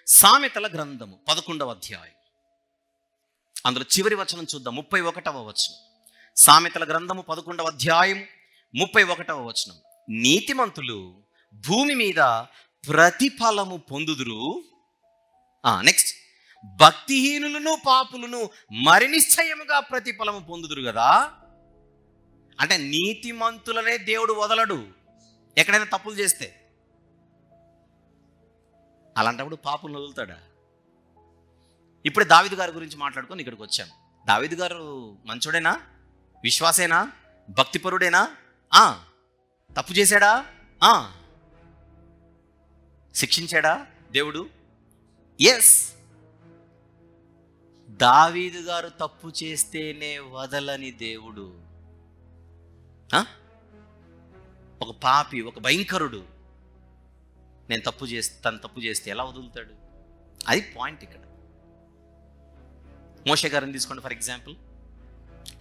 సామెతల గ్రంథము 11వ అధ్యాయం, అందులో చివరి వచనం చూద్దాం, 31వ వచనం. సామెతల గ్రంథము 11వ అధ్యాయం 31వ వచనం. నీతిమంతులు భూమి మీద ప్రతిఫలము పొందుదురు. నెక్స్ట్, భక్తిహీనులను పాపులను మరి నిశ్చయముగా ప్రతిఫలము పొందుదురు కదా. అంటే నీతిమంతులనే దేవుడు వదలడు ఎక్కడైనా తప్పులు చేస్తే. అలాంటప్పుడు పాపులను వదులుతాడా? ఇప్పుడే దావీదు గారి గురించి మాట్లాడుకొని ఇక్కడికి వచ్చాం. దావీదు గారు మంచోడేనా? విశ్వాసేనా? భక్తిపరుడేనా? తప్పు చేశాడా? శిక్షించాడా దేవుడు? ఎస్. దావీదు గారు తప్పు చేస్తేనే వదలని దేవుడు ఒక పాపి, ఒక భయంకరుడు తను తప్పు చేస్తే ఎలా వదులుతాడు? అది పాయింట్ ఇక్కడ. మోషే గారిని తీసుకోండి ఫర్ ఎగ్జాంపుల్.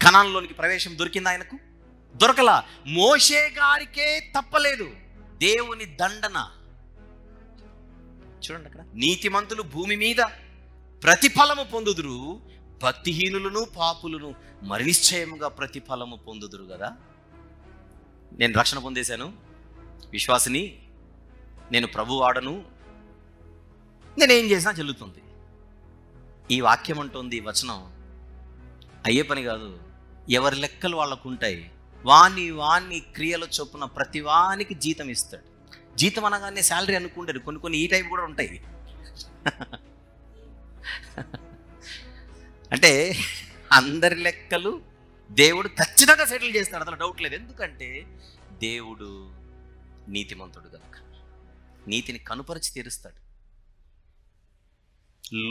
కనాన్లోనికి ప్రవేశం దొరికింది ఆయనకు? దొరకలా. మోషే గారికే తప్పలేదు, దేవుని దండన. చూడండి అక్కడ, నీతిమంతులు భూమి మీద ప్రతిఫలము పొందుదురు, భక్తిహీనులను పాపులను మరి నిశ్చయముగా ప్రతిఫలము పొందుదురు కదా. నేను రక్షణ పొందేశాను, విశ్వాసిని, నేను ప్రభు వాడను, నేనేం చేసినా చెల్లుతుంది. ఈ వాక్యం అంటుంది, ఈ వచనం అయ్యే పని కాదు. ఎవరి లెక్కలు వాళ్ళకు ఉంటాయి. వాణ్ణి క్రియల చొప్పున ప్రతి వానికి జీతం ఇస్తాడు. జీతం అనగానే శాలరీ అనుకుంటారు. కొన్ని ఈ టైప్ కూడా ఉంటాయి. అంటే అందరి లెక్కలు దేవుడు ఖచ్చితంగా సెటిల్ చేస్తాడు, అసలు డౌట్ లేదు. ఎందుకంటే దేవుడు నీతిమంతుడు కనుక నీతిని కనుపరిచి తీరుస్తాడు.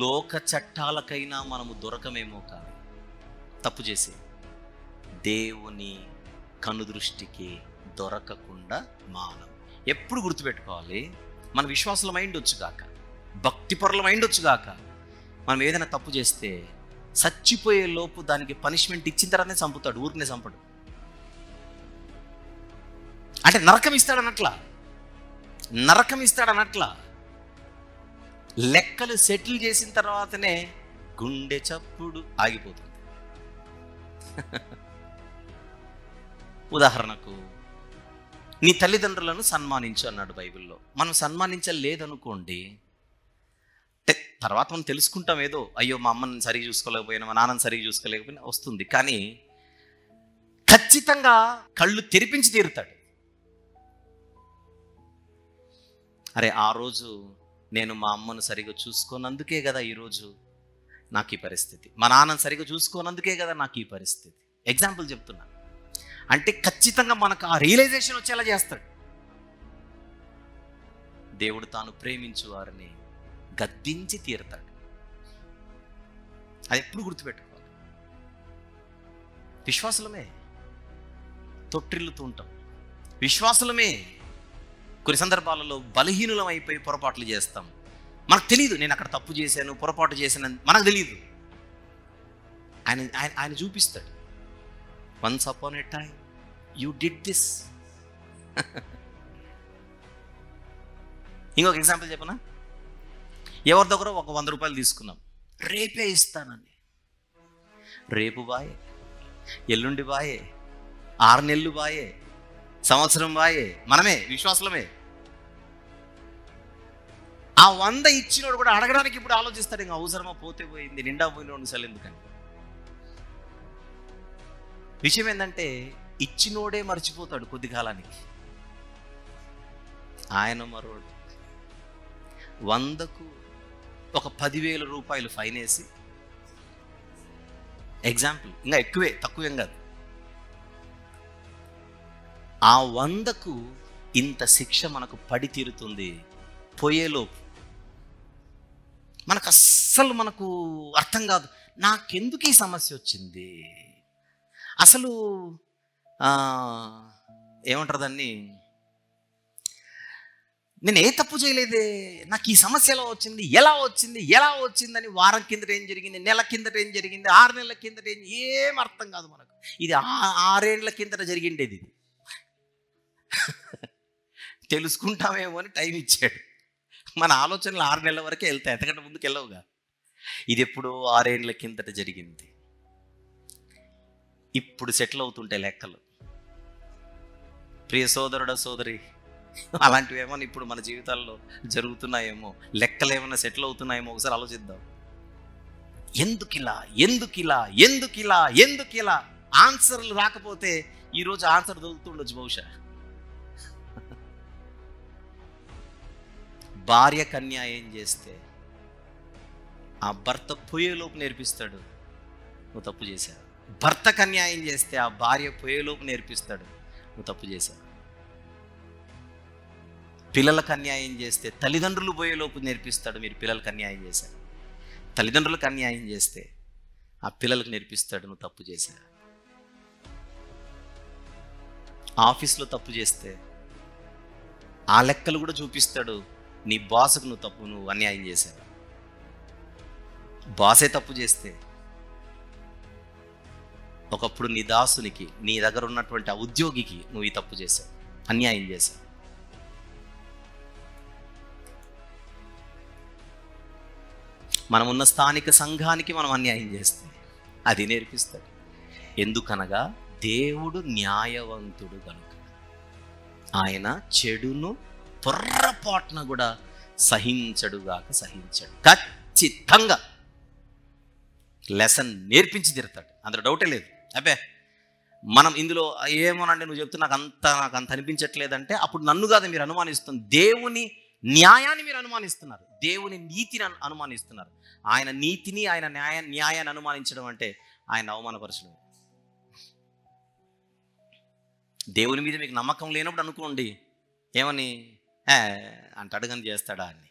లోక చట్టాలకైనా మనము దొరకమేమో కానీ తప్పు చేసి దేవుని కనుదృష్టికి దొరకకుండా మానం. ఎప్పుడు గుర్తుపెట్టుకోవాలి, మన విశ్వాసుల మైండ్ వచ్చుగాక, భక్తిపరుల మైండ్ వచ్చుగాక, మనం ఏదైనా తప్పు చేస్తే చచ్చిపోయే లోపు దానికి పనిష్మెంట్ ఇచ్చిన తర్వాతనే చంపుతాడు, ఊరికనే చంపడు. అంటే నరకం ఇస్తాడనట్లా. లెక్కలు సెటిల్ చేసిన తర్వాతనే గుండె చప్పుడు ఆగిపోతుంది. ఉదాహరణకు, నీ తల్లిదండ్రులను సన్మానించు అన్నాడు బైబిల్లో. మనం సన్మానించలేదనుకోండి, తర్వాత మనం తెలుసుకుంటాం, ఏదో అయ్యో మా అమ్మని సరిగ్గా చూసుకోలేకపోయినా, మా నాన్నని సరిగ్గా చూసుకోలేకపోయినా వస్తుంది. కానీ ఖచ్చితంగా కళ్ళు తెరిపించి తీరుతాడు. అరే, ఆ రోజు నేను మా అమ్మను సరిగ్గా చూసుకోనందుకే కదా ఈరోజు నాకు ఈ పరిస్థితి, మా నాన్నని సరిగ్గా చూసుకోనందుకే కదా నాకు ఈ పరిస్థితి. ఎగ్జాంపుల్ చెప్తున్నా. అంటే ఖచ్చితంగా మనకు ఆ రియలైజేషన్ వచ్చేలా చేస్తాడు. దేవుడు తాను ప్రేమించు వారిని గద్దించి తీరుతాడు. అది ఎప్పుడు గుర్తుపెట్టుకోవాలి. విశ్వాసులమే తొట్టిల్లుతూ ఉంటాం, విశ్వాసులమే కొన్ని సందర్భాలలో బలహీనులం అయిపోయి పొరపాట్లు చేస్తాం. మనకు తెలియదు, నేను అక్కడ తప్పు చేశాను, పొరపాటు చేశాను, మనకు తెలియదు. ఆయన చూపిస్తాడు. Once upon a time you did this. ఇంకొక ఎగ్జాంపుల్ చెప్పనా? ఎవరి దగ్గర ఒక 100 రూపాయలు తీసుకున్నాం, రేపే ఇస్తానని. రేపు బాయే, ఎల్లుండి బాయే, 6 నెలలు బాయే, సంవత్సరం బాయే. మనమే విశ్వాసులమే. ఆ 100 ఇచ్చినోడు కూడా అడగడానికి ఇప్పుడు ఆలోచిస్తాడు, ఇంకా అవసరమా, పోతే పోయింది, నిండా పోయిన 2 సార్లు ఎందుకని. విషయం ఏంటంటే ఇచ్చినోడే మర్చిపోతాడు కొద్ది కాలానికి. ఆయన మరోడు 100కు ఒక 10,000 రూపాయలు ఫైన్ వేసి, ఎగ్జాంపుల్, ఇంకా ఎక్కువే, తక్కువేం కాదు, ఆ 100కు ఇంత శిక్ష మనకు పడి తీరుతుంది. పోయేలోపు మనకు అర్థం కాదు, నాకెందుకు ఈ సమస్య వచ్చింది, అసలు ఏమంటారు దాన్ని, నేను ఏ తప్పు చేయలేదే, నాకు ఈ సమస్య ఎలా వచ్చిందని వారం కిందట ఏం జరిగింది, నెల కిందట ఏం జరిగింది, 6 నెలల కిందట ఏం అర్థం కాదు మనకు. ఇది 6 ఏళ్ల కిందట జరిగిండేది. తెలుసుకుంటామేమో అని టైం ఇచ్చాడు. మన ఆలోచనలు 6 నెలల వరకే వెళ్తాయి, ఎంతకంటే ముందుకు వెళ్ళవుగా. ఇది ఎప్పుడో 6 ఏళ్ళ కిందట జరిగింది. ఇప్పుడు సెటిల్ అవుతుంటే లెక్కలు. ప్రియ సోదరుడా సోదరి, అలాంటివి ఏమన్నా ఇప్పుడు మన జీవితాల్లో జరుగుతున్నాయేమో, లెక్కలు ఏమన్నా సెటిల్ అవుతున్నాయేమో ఒకసారి ఆలోచిద్దాం. ఎందుకిలా ఎందుకిలా ఎందుకిలా ఎందుకిలా ఆన్సర్లు రాకపోతే ఈరోజు ఆన్సర్ దొరుకుతుండొచ్చు బహుశా. భార్యకు అన్యాయం చేస్తే ఆ భర్త పోయేలోపు నేర్పిస్తాడు, నువ్వు తప్పు చేశావు. భర్తకు అన్యాయం చేస్తే ఆ భార్య పోయేలోపు నేర్పిస్తాడు, నువ్వు తప్పు చేశావు. పిల్లలకు అన్యాయం చేస్తే తల్లిదండ్రులు పోయేలోపు నేర్పిస్తాడు, మీరు పిల్లలకు అన్యాయం చేశారు. తల్లిదండ్రులకు అన్యాయం చేస్తే ఆ పిల్లలకు నేర్పిస్తాడు, నువ్వు తప్పు చేశావు. ఆఫీస్లో తప్పు చేస్తే ఆ లెక్కలు కూడా చూపిస్తాడు, నీ బాస్కు నువ్వు అన్యాయం చేశావు. బాసే తప్పు చేస్తే ఒకప్పుడు నీ దాసునికి, నీ దగ్గర ఉన్నటువంటి ఆ ఉద్యోగికి నువ్వు ఈ తప్పు చేశావు, అన్యాయం చేశావు. మనం ఉన్న స్థానిక సంఘానికి మనం అన్యాయం చేస్తే అది నేర్పిస్తాడు. ఎందుకనగా దేవుడు న్యాయవంతుడు కనుక ఆయన చెడును పొర్రపాటున కూడా సహించడుగాక సహించడు. ఖచ్చితంగా లెసన్ నేర్పించి తీరుతాడు, అందులో డౌటే లేదు. అబ్బే మనం ఇందులో ఏమోనంటే నువ్వు చెప్తున్నా నాకు అంత అనిపించట్లేదంటే అప్పుడు నన్ను కాదు మీరు అనుమానిస్తుంది, దేవుని న్యాయాన్ని మీరు అనుమానిస్తున్నారు, దేవుని నీతిని అనుమానిస్తున్నారు. ఆయన నీతిని ఆయన న్యాయాన్ని అనుమానించడం అంటే ఆయన అవమానపరచడం. దేవుని మీద మీకు నమ్మకం లేనప్పుడు అనుకోండి, ఏమని అంటాడు కానీ చేస్తాడా అని.